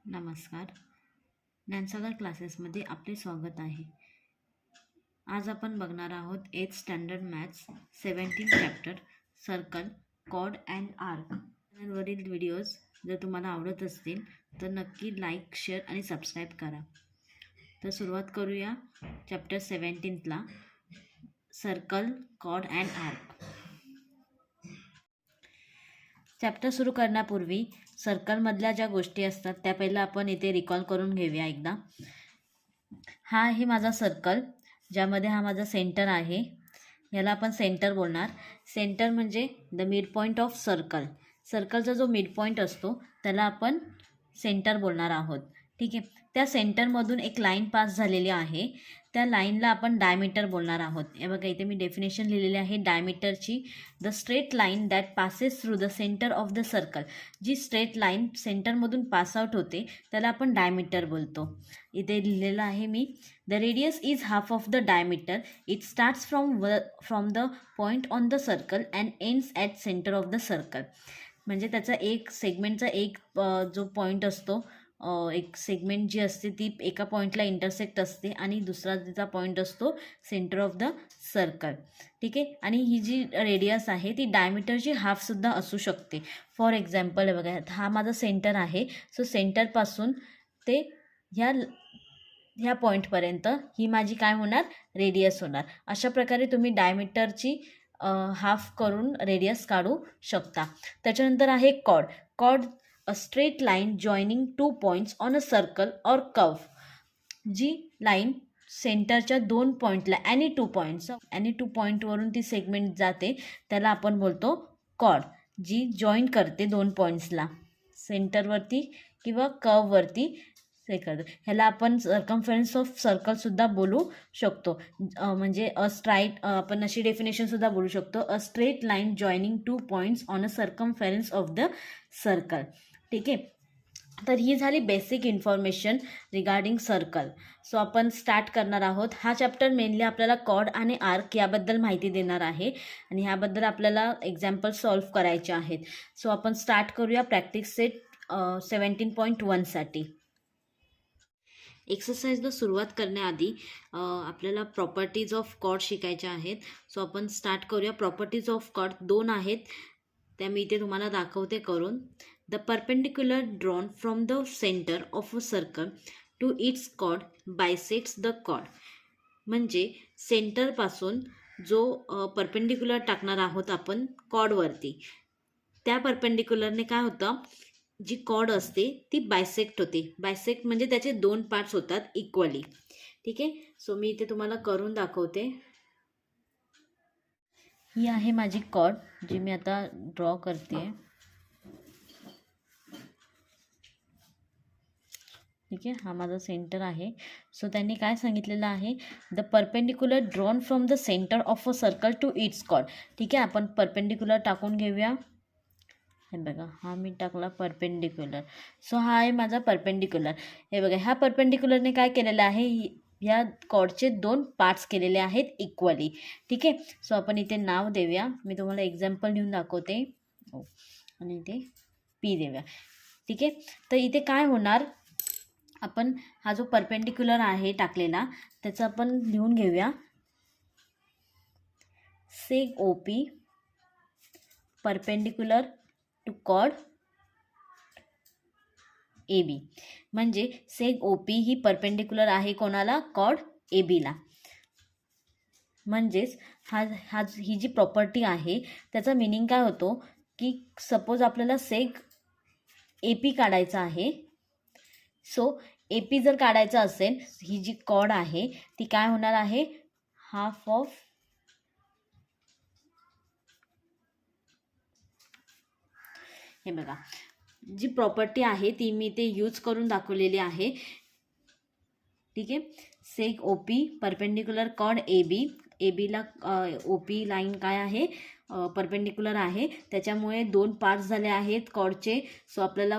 नमस्कार. ज्ञानसागर क्लासेसमध्ये आपले स्वागत आहे. आज आपण बघणार आहोत 8th standard maths 17 chapter circle, chord and arc. चॅनलवरील व्हिडिओज जर तुम्हाला आवडत असतील तर नक्की लाईक, शेअर आणि सबस्क्राईब करा. तर सुरुवात करूया चॅप्टर 17ला, circle, chord and arc. Chapter सुरू करण्यापूर्वी सर्कलमधल्या ज्या गोष्टी असतात त्या पहिला आपण इथे रिकॉल करून घेऊया एकदा. हा आहे माझा सर्कल, ज्यामध्ये हा माझा सेंटर आहे. याला आपण सेंटर बोलणार. सेंटर म्हणजे the mid point of circle. सर्कलचा जो मिड पॉईंट असतो त्याला आपण सेंटर बोलणार आहोत. ठीक आहे. त्या सेंटरमधून एक लाईन पास झालेली आहे, त्या लाईनला आपण डायमीटर बोलणार आहोत. हे बघा, इथे मी डेफिनेशन लिहिलेली आहे डायमीटरची. The straight line that passes through the centre of the circle. जी स्ट्रेट लाईन सेंटरमधून पासआउट होते त्याला आपण डायमीटर बोलतो. इथे लिहिलेलं आहे मी, the radius is half of the diameter. It starts from the point on the circle and ends at centre of the circle. म्हणजे त्याचा एक सेगमेंटचा एक जो पॉईंट असतो, एक सेगमेंट जी असते ती एका पॉईंटला इंटरसेक्ट असते आणि दुसरा तिचा पॉईंट असतो सेंटर ऑफ द सर्कल. ठीक आहे. आणि ही जी रेडियस आहे ती डायमीटरची हाफसुद्धा असू शकते. फॉर एक्झाम्पल बघा, हा माझा सेंटर आहे. सो सेंटरपासून ते ह्या पॉईंटपर्यंत ही माझी काय होणार, रेडियस होणार. अशा प्रकारे तुम्ही डायमीटरची हाफ करून रेडियस काढू शकता. त्याच्यानंतर आहे chord. Chord, a straight line joining two points on a circle or curve. जी लाईन सेंटरच्या दोन पॉईंटला ॲनी टू पॉईंटवरून ती सेगमेंट जाते त्याला आपण बोलतो कॉर्ड. जी जॉईन करते दोन पॉईंट्सला सेंटरवरती किंवा कर्ववरती हे करतो. ह्याला आपण सर्कम्फरन्स ऑफ सर्कलसुद्धा बोलू शकतो. म्हणजे आपण अशी डेफिनेशनसुद्धा बोलू शकतो, अ straight line joining two points on a circumference of the circle. ठीक आहे. तर ही झाली basic information regarding circle. So आपण स्टार्ट करणार आहोत. हा चॅप्टर मेनली आपल्याला कॉर्ड आणि आर्क याबद्दल माहिती देणार आहे आणि ह्याबद्दल आपल्याला एक्झाम्पल सॉल्व्ह करायचे आहेत. सो आपण स्टार्ट करूया प्रॅक्टिस सेट 17.1साठी. एक्सरसाइजला सुरुवात करण्याआधी आपल्याला प्रॉपर्टीज ऑफ कॉर्ड शिकायच्या आहेत. सो आपण स्टार्ट करूया. प्रॉपर्टीज ऑफ कॉर्ड दोन आहेत, त्या मी इथे तुम्हाला दाखवते करून. The perpendicular drawn from the centre of a circle to its chord bisects the chord. म्हणजे सेंटरपासून जो परपेंडिक्युलर टाकणार आहोत आपण कॉर्डवरती, त्या परपेंडिक्युलरने काय होतं, जी कॉर्ड असते ती बायसेक्ट होते. बायसेक्ट म्हणजे त्याचे दोन पार्ट्स होतात इक्वली. ठीक आहे. सो मी इथे तुम्हाला करून दाखवते. ही आहे माझी कॉर्ड जी मी आता ड्रॉ करते. ठीक आहे. हा माझा सेंटर आहे. सो त्यांनी काय सांगितलेलं आहे, the perpendicular drawn from the centre of a circle to its chord. ठीक आहे. आपण परपेंडिक्युलर टाकून घेऊया. हे बघा, हा मी टाकला परपेंडिक्युलर. सो हा आहे माझा परपेंडिक्युलर. हे बघा, ह्या परपेंडिक्युलरने काय केलेलं आहे, ह्या कॉर्डचे दोन पार्ट्स केलेले आहेत इक्वली. ठीक आहे. सो आपण इथे नाव देऊया. मी तुम्हाला एक्झाम्पल लिहून दाखवते. आणि इथे पी देऊया. ठीक आहे. तर इथे काय होणार, आपण हा जो परपेंडिक्युलर आहे टाकलेला त्याचं आपण लिहून घेऊया. Seg O P perpendicular to chord A B. म्हणजे सेग ओ पी ही परपेंडिक्युलर आहे कोणाला, कॉर्ड ए बीला. म्हणजेच ही जी प्रॉपर्टी आहे त्याचा मिनिंग काय होतो की सपोज आपल्याला सेग ए पी काढायचा आहे. सो ए पी जर काढायचा असेल, ही जी कॉर्ड आहे ती काय होणार आहे, हाफ ऑफ हे बघा, जी प्रॉपर्टी आहे ती मी ते यूज करून दाखवलेली आहे. ठीक आहे. Seg O P perpendicular chord A B. A बीला ओ पी लाईन काय आहे, परपेंडिक्युलर आहे. त्याच्यामुळे दोन पार्ट्स झाले आहेत कॉर्डचे. सो आपल्याला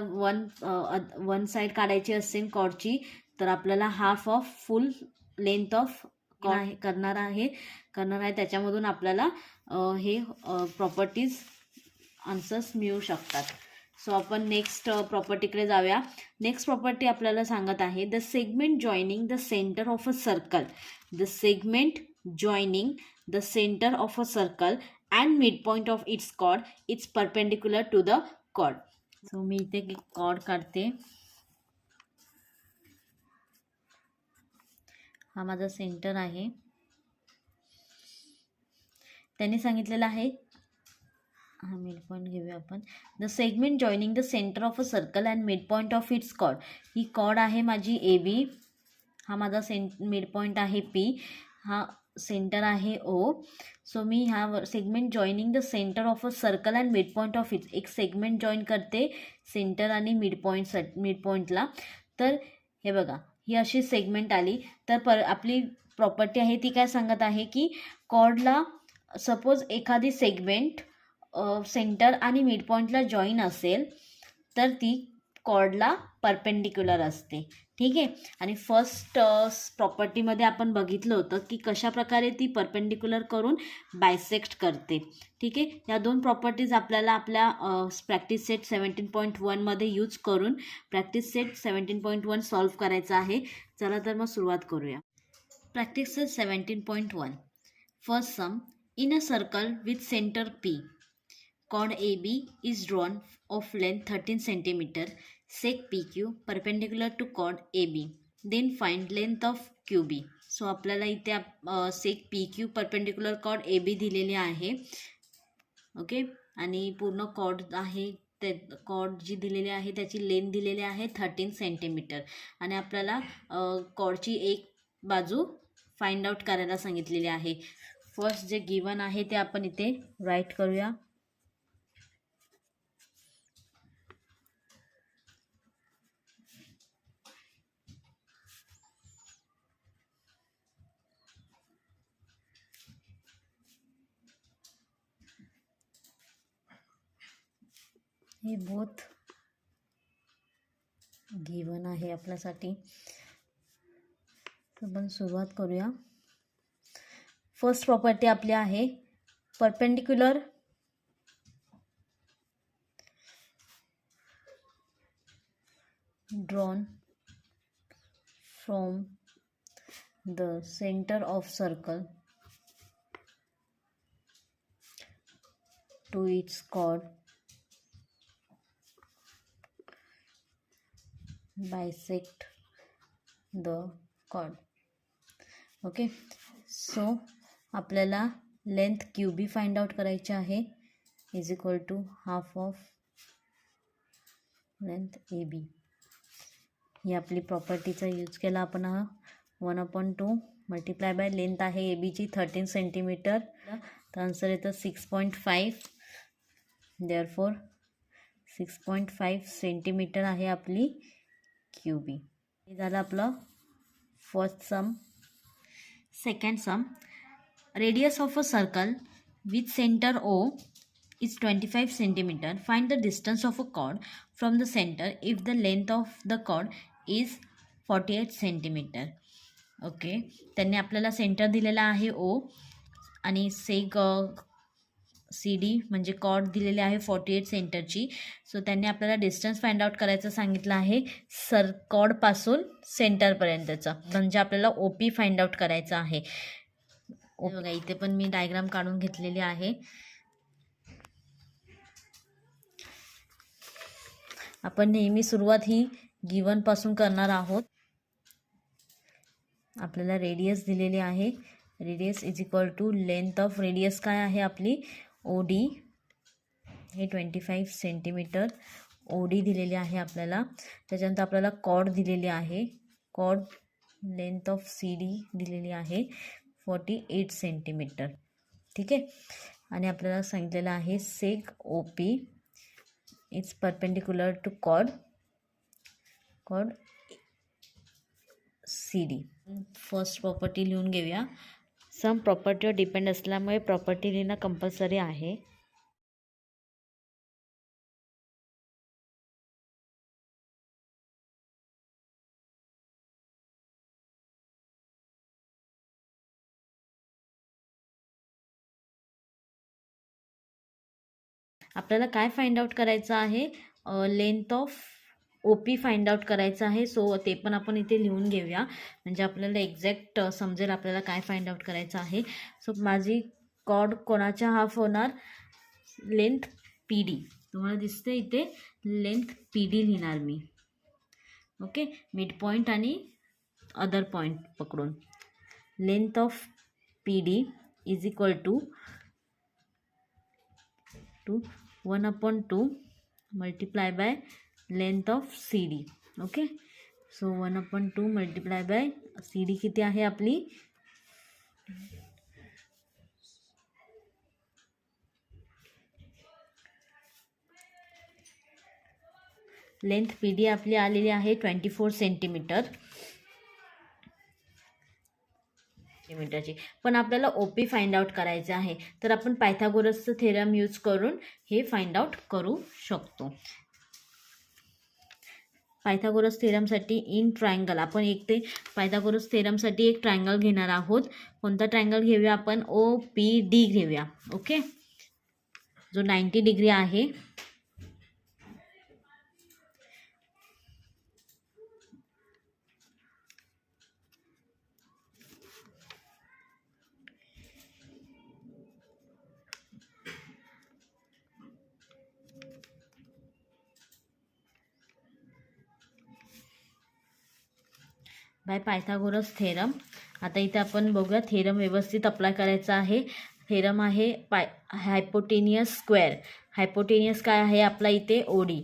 वन साईड काढायची असेल कॉर्डची तर आपल्याला half of full length of chord करणार आहे. त्याच्यामधून आपल्याला हे प्रॉपर्टीज आन्सर्स मिळू शकतात. सो आपण नेक्स्ट प्रॉपर्टीकडे जाऊया. नेक्स्ट प्रॉपर्टी आपल्याला सांगत आहे the segment joining the centre of a circle. The segment joining the centre of a circle and mid point of its chord it's perpendicular to the chord. So मी इथे chord काढते. हा माझा centre आहे. त्यांनी सांगितलेलं आहे, हा मिड पॉईंट घेऊया आपण. The segment joining the centre of a circle and mid point of its chord. ही कॉर्ड आहे माझी ए बी. हा माझा मिड पॉईंट आहे पी. हा सेंटर आहे ओ. सो मी ह्या segment joining the centre of a circle and mid point of its, एक सेगमेंट जॉईन करते सेंटर आणि मिड पॉईंटला. तर हे बघा, ही अशी सेगमेंट आली. तर आपली प्रॉपर्टी आहे ती काय सांगत आहे की कॉर्डला सपोज एखादी सेगमेंट सेंटर आणि मिड पॉईंटला जॉईन असेल तर ती कॉर्डला परपेंडिक्युलर असते. ठीक आहे. आणि फर्स्ट प्रॉपर्टीमध्ये आपण बघितलं होतं की कशाप्रकारे ती परपेंडिक्युलर करून बायसेक्ट करते. ठीक आहे. या दोन प्रॉपर्टीज आपल्याला आपल्या प्रॅक्टिस सेट 17.1 मध्ये यूज करून प्रॅक्टिस सेट 17.1 सॉल्व्ह करायचा आहे. चला तर मग सुरुवात करूया. Practice set 17.1. First sum. In a circle with center P, chord AB is drawn of length 13 cm, sec PQ perpendicular to chord AB. Then find length of QB. So आपल्याला इथे सेक PQ perpendicular cord AB दिलेले आहे. Okay. आणि पूर्ण cord आहे, ते cord जी दिलेली आहे त्याची लेंथ दिलेली आहे 13 सेंटीमीटर. आणि आपल्याला कॉर्डची एक बाजू फाइंड आउट करायला सांगितलेली आहे. फर्स्ट जे गिवन आहे ते आपण इथे राईट करूया. हे बोथ गिवन आहे आपल्यासाठी. तर आपण सुरुवात करूया. फर्स्ट प्रॉपर्टी आपली आहे perpendicular drawn from the centre of circle to its chord bisect the chord. Okay. So आपल्याला length Q B find out करायची आहे is equal to half of length A B. ही आपली प्रॉपर्टीचा यूज केला आपण. हा 1/2 मल्टिप्लाय बाय लेंथ आहे ए बीची 13 सेंटीमीटर. तर आन्सर येतं 6.5. देअरफॉर 6.5 सेंटीमीटर आहे आपली क्यू बी. हे झालं आपलं first sum. Second sum. Radius of a circle with center O is 25 cm. Find the distance of a chord from the center if the length of the chord is 48 cm. Okay. त्यांनी आपल्याला centre दिलेला आहे O आणि सेग C D म्हणजे cord दिलेली आहे 48 सेंटरची. So त्यांनी आपल्याला डिस्टन्स फाइंड आउट करायचं सांगितलं आहे कॉर्डपासून सेंटरपर्यंतचं, म्हणजे आपल्याला ओ पी फाइंड आउट करायचं आहे. बघा इथे पण मी डायग्राम काढून घेतलेली आहे. आपण नेहमी सुरुवात ही गिवन पासून करणार आहोत. आपल्याला रेडियस दिलेली आहे. Radius is equal to length of radius काय आहे आपली ओ डी, हे 25 सेंटीमीटर ओ डी दिलेली आहे आपल्याला. त्याच्यानंतर आपल्याला कॉर्ड दिलेली आहे. Chord length of C D दिलेली आहे 48 सेंटीमीटर. ठीक आहे. आणि आपल्याला सांगितलेलं आहे seg O P it's perpendicular to chord C D. First property लिहून घेऊया. सम प्रॉपर्टीवर डिपेंड असल्यामुळे प्रॉपर्टी लिहिणं कंपल्सरी आहे. आपल्याला काय फाइंड आउट करायचं आहे, length of O P find out करायचं आहे. सो ते पण आपण इथे लिहून घेऊया, म्हणजे आपल्याला एक्झॅक्ट समजेल आपल्याला काय फाइंड आउट करायचं आहे. सो माझी कॉर्ड कोणाच्या हाफ होणार, लेंथ पी डी. तुम्हाला दिसते इथे लेंथ पी डी लिहिणार मी. ओके, मिड पॉईंट आणि अदर पॉईंट पकडून length of P D is equal to 1/2 multiply by length of C D. Okay, so 1/2 multiply by C D किती आहे आपली, लेंथ पी डी आपली आलेली आहे 24 सेंटीमीटरची. पण आपल्याला ओ पी फाइंड आउट करायचे आहे, तर आपण पायथागोरसचं थेरम यूज करून हे फाइंड आउट करू शकतो. पायथागोरस थेरमसाठी इन ट्रायंगल आपण पायथागोरस थेरमसाठी एक ट्रायंगल घेणार आहोत. कोणता ट्रायंगल घेऊया आपण, ओ पी डी घेऊया. ओके, जो 90 डिग्री आहे. By Pythagoras theorem. आता इथे आपण बघूया थेरम व्यवस्थित अप्लाय करायचा आहे. थेरम आहे हायपोटेनियस स्क्वेअर. हायपोटेनियस काय आहे आपला इथे, ओडी.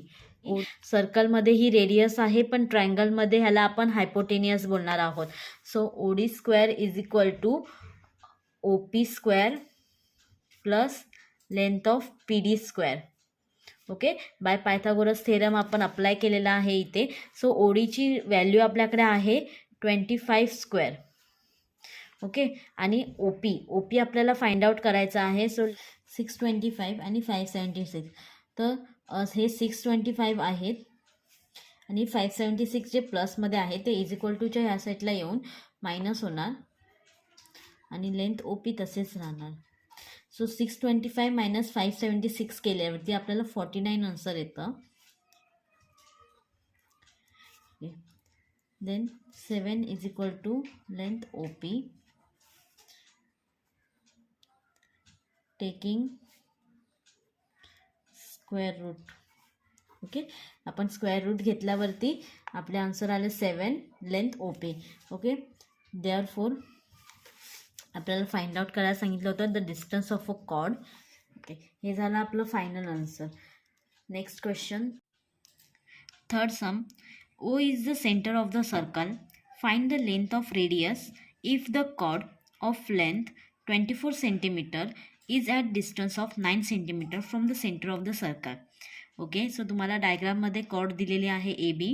सर्कलमध्ये ही रेडियस आहे, पण ट्रायंगलमध्ये ह्याला आपण हायपोटेनियस बोलणार आहोत. So O D square is equal to O P square plus length of P D square. Okay, by Pythagoras theorem आपण अप्लाय केलेला आहे इथे. सो ओडीची व्हॅल्यू आपल्याकडे आहे 25 स्क्वेअर. ओके, आणि ओ पी आपल्याला फाइंड आउट करायचं आहे. सो 625 आणि 576. तर हे 625 आहेत आणि 576 जे प्लसमध्ये आहे ते इज इक्वल टूच्या ह्या साईडला येऊन मायनस होणार आणि लेंथ ओ पी तसेच राहणार. सो 625 मायनस 576 केल्यावरती आपल्याला 49 आन्सर येतं. Then 7 is equal to length O P taking square root. Okay, आपण स्क्वेअर रूट घेतल्यावरती आपले आन्सर आले 7 length O P. Okay, therefore आपल्याला फाइंड आउट करायला सांगितलं होतं the distance of a chord. Okay, हे झालं आपलं final answer. Next question, third sum. O is the center of the circle. Find the length of radius if the chord of length 24 cm is at distance of 9 cm from the center of the circle. Okay, so तुम्हाला डायग्राममध्ये cord दिलेली आहे A B,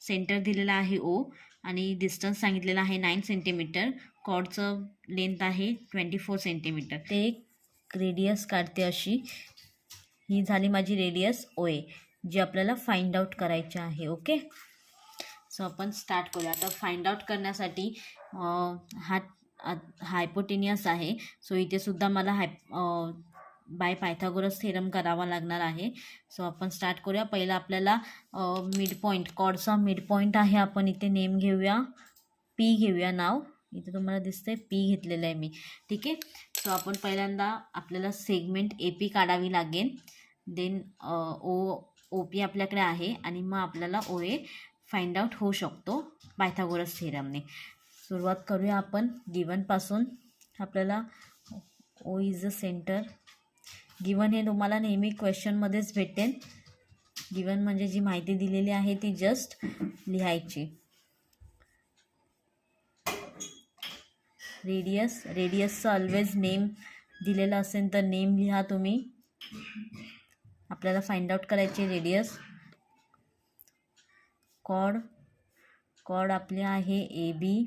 centre दिलेला आहे ओ आणि distance सांगितलेला आहे 9 centimetre. कॉर्डचं length आहे 24 सेंटीमीटर. ते एक रेडियस काढते अशी. ही झाली माझी रेडियस ओ ए, जी आपल्याला फाइंड आउट करायची आहे. ओके, सो आपण स्टार्ट करूया. आता फाइंड आउट करण्यासाठी हा हायपोटेनियस आहे. सो इथे सुद्धा मला बाय पायथागोरस थेरम करावा लागणार आहे. सो आपण स्टार्ट करूया. पहिला आपल्याला मिड पॉईंट, कॉर्डचा मिड पॉईंट आहे, आपण इथे नेम घेऊया, पी घेऊया नाव. इथे तुम्हाला दिसतंय पी घेतलेलं आहे मी. ठीक आहे, सो आपण पहिल्यांदा आपल्याला सेगमेंट ए पी काढावी लागेल. देन ओ पी आपल्याकडे आहे आणि मग आपल्याला ओ ए फाइंड आउट होऊ शकतो पायथागोरस थेरमने. सुरुवात करूया आपण गिवनपासून. आपल्याला O is a centre. Given हे तुम्हाला नेहमी क्वेश्चनमध्येच भेटेल. गिवन म्हणजे जी माहिती दिलेली आहे ती जस्ट लिहायची. रेडियसचं ऑलवेज नेम दिलेलं असेल तर नेम लिहा तुम्ही. आपल्याला फाइंड आउट करायची रेडियस. कॉर्ड आपले आहे ए बी,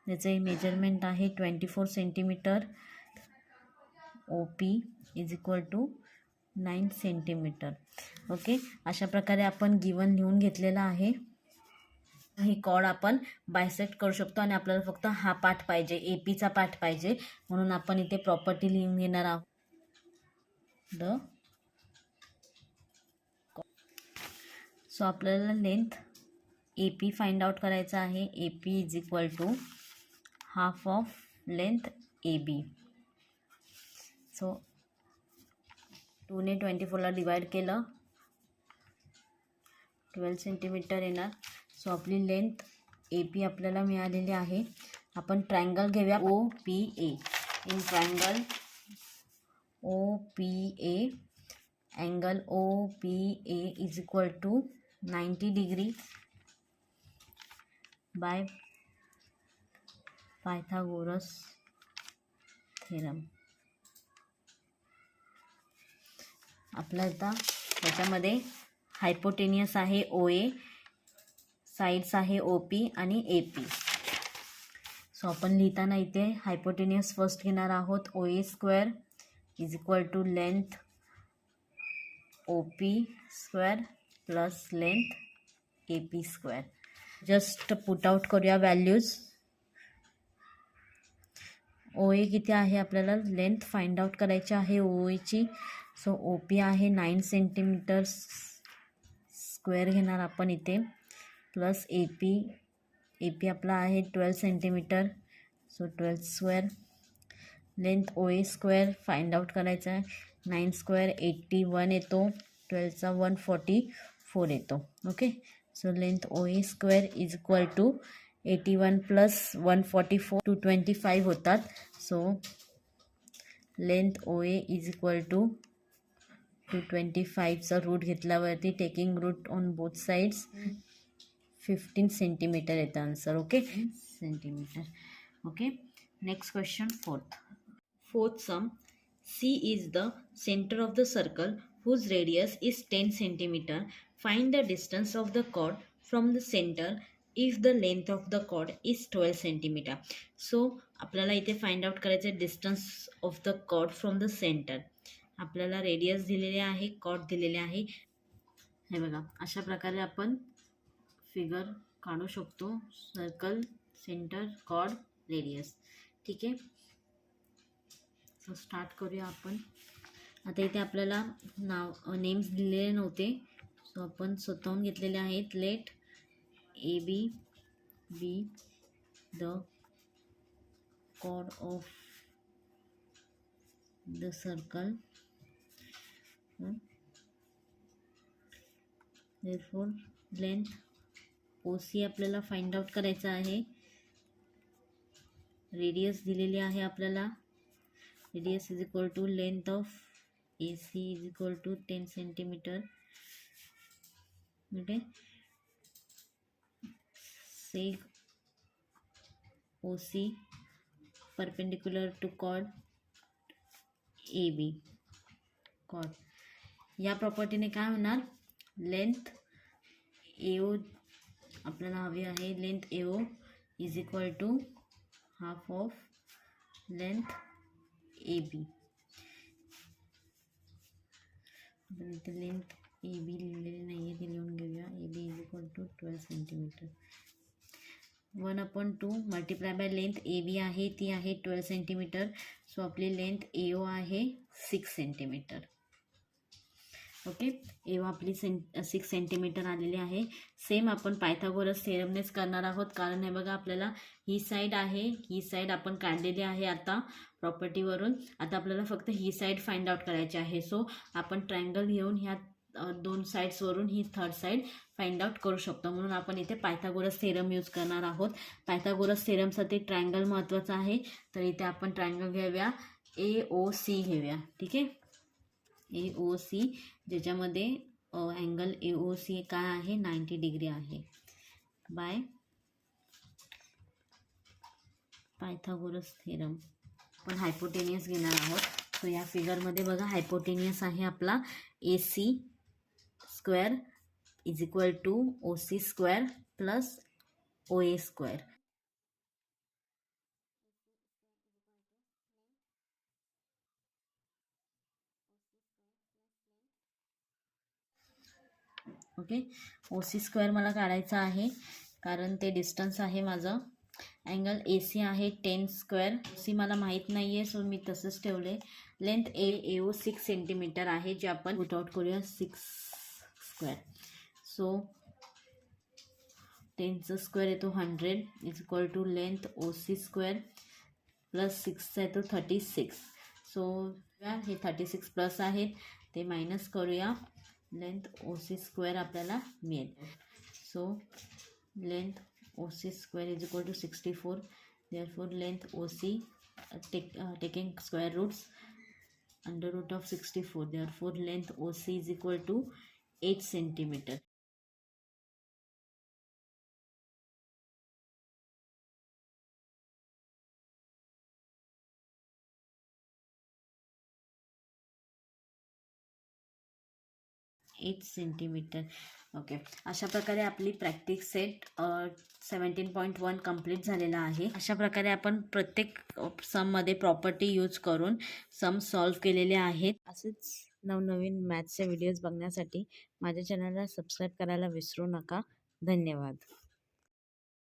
त्याचे मेजरमेंट आहे 24 centimetre. O P is equal to 9 centimetre. Okay, अशा प्रकारे आपण गिवन लिहून घेतलेला आहे. हे कॉर्ड आपण बायसेक्ट करू शकतो आणि आपल्याला फक्त हा पार्ट पाहिजे, ए पीचा पार्ट पाहिजे, म्हणून आपण इथे प्रॉपर्टी लिहून घेणार आहोत. द सो आपल्याला length A P find out करायचं आहे. A P is equal to half of length A B. So 2ने 24ला डिवाइड केलं 12 सेंटीमीटर येणार. सो आपली लेंथ ए पी आपल्याला मिळालेली आहे. आपण ट्रायंगल घेऊया O P A. In triangle O P A, angle O P A is equal to 90 degree by Pythagoras theorem. आपला आता त्याच्यामध्ये हायपोटेनियस आहे ओ ए, साईड्स आहे ओ पी आणि ए पी. सो आपण लिहिताना इथे हायपोटेनियस फर्स्ट घेणार आहोत. O A square is equal to length O P square plus length A P square. Just put out करूया व्हॅल्यूज. ओ ए किती आहे आपल्याला लेंथ फाइंड आउट करायची आहे ओ एची. सो ओ पी आहे 9 सेंटीमीटर स्क्वेअर घेणार आपण इथे प्लस ए पी आपला आहे 12 centimetre. So 12 square. Length O A square find out करायचा आहे. 9 स्क्वेअर 81 येतो, 12चा 144 येतो. Okay. So length O A square is equal to 81 plus 144 225 होतात. So length O A is equal to 225चा रूट घेतल्यावरती taking root on both sides 15 centimetre येतं answer. Okay, centimetre. Okay. Next question fourth sum. C is the center of the circle whose radius is 10 centimeter. Find the distance of the chord from the center if the length of the chord is 12 centimeter. So आपल्याला इथे find out करायचं distance of the chord from the centre. आपल्याला radius दिलेले आहे, cord दिलेले आहे. हे बघा अशा प्रकारे आपण फिगर काढू शकतो. Circle, centre, chord, radius. ठीक आहे. सो स्टार्ट करूया आपण. आता इथे आपल्याला नेम्स दिलेले नव्हते, सो आपण स्वतःहून घेतलेले आहेत. Let A B be the chord of the circle. therefore length O C आपल्याला फाइंड आउट करायचं आहे. रेडियस दिलेली आहे आपल्याला. Radius is equal to length of A C is equal to 10 centimetre. Okay. Seg O C perpendicular to chord A B. Chord या प्रॉपर्टीने काय होणार, लेंथ ए ओ आपल्याला हवी आहे. Length A O is equal to half of length A B. इथे length A बी लिहिलेली नाही आहे, ते लिहून घेऊया. A B is equal to 12 centimetre. 1/2 multiply by length A B आहे, ती आहे 12 सेंटीमीटर. सो आपली लेंथ ए ओ आहे 6 सेंटीमीटर. ओके. ए ओ आपली 6 सेंटीमीटर आलेली आहे. सेम आपण पायथागोरस थेरमनेच करणार आहोत, कारण हे बघा आपल्याला ही साईड आहे, ही साईड आपण काढलेली आहे आता प्रॉपर्टीवरून. आता आपल्याला फक्त ही साईड फाइंड आउट करायची आहे. सो आपण ट्रायंगल घेऊन ह्या 2 साईड्सवरून ही थर्ड साईड फाइंड आउट करू शकतो. म्हणून आपण इथे पायथागोरस थेरम यूज करणार आहोत. पायथागोरस थेरमसाठी ट्रायंगल महत्त्वाचं आहे, तर इथे आपण ट्रायंगल घेऊया ए ओ सी घेऊया. ठीक आहे. ए ओ सी, ज्याच्यामध्ये अँगल ए ओ सी काय आहे 90 डिग्री आहे बाय पायथागोरस थेरम. पण हायपोटेनियस घेणार आहोत. सो या फिगरमध्ये बघा हायपोटेनियस आहे आपला A C square is equal to O C square plus O A square. Okay. O C square मला काढायचा आहे, कारण ते डिस्टन्स आहे माझं. अँगल ए सी आहे 10 स्क्वेअर. सी मला माहीत नाही आहे, सो मी तसंच ठेवले. लेंथ ए ओ 6 सेंटीमीटर आहे, जे आपण पुट आउट करूया 6 स्क्वेअर. सो 10चा स्क्वेअर येतो 100 is equal to length OC square plus 6चा येतो 36. सो हे 36 प्लस आहेत ते मायनस करूया. लेंथ OC स्क्वेअर आपल्याला मिळेल. So length OC square is equal to 64. Therefore length OC taking square roots under root of 64. Therefore length OC is equal to 8 centimeter. Okay, अशा प्रकारे आपली प्रॅक्टिस सेट 17.1 कंप्लीट झालेला आहे. अशा प्रकारे आपण प्रत्येक सममध्ये प्रॉपर्टी यूज करून सम सॉल्व केलेले आहेत. असेच नवनवीन मॅथ्सचे व्हिडिओज बघण्यासाठी माझ्या चॅनलला सबस्क्राईब करायला विसरू नका. धन्यवाद.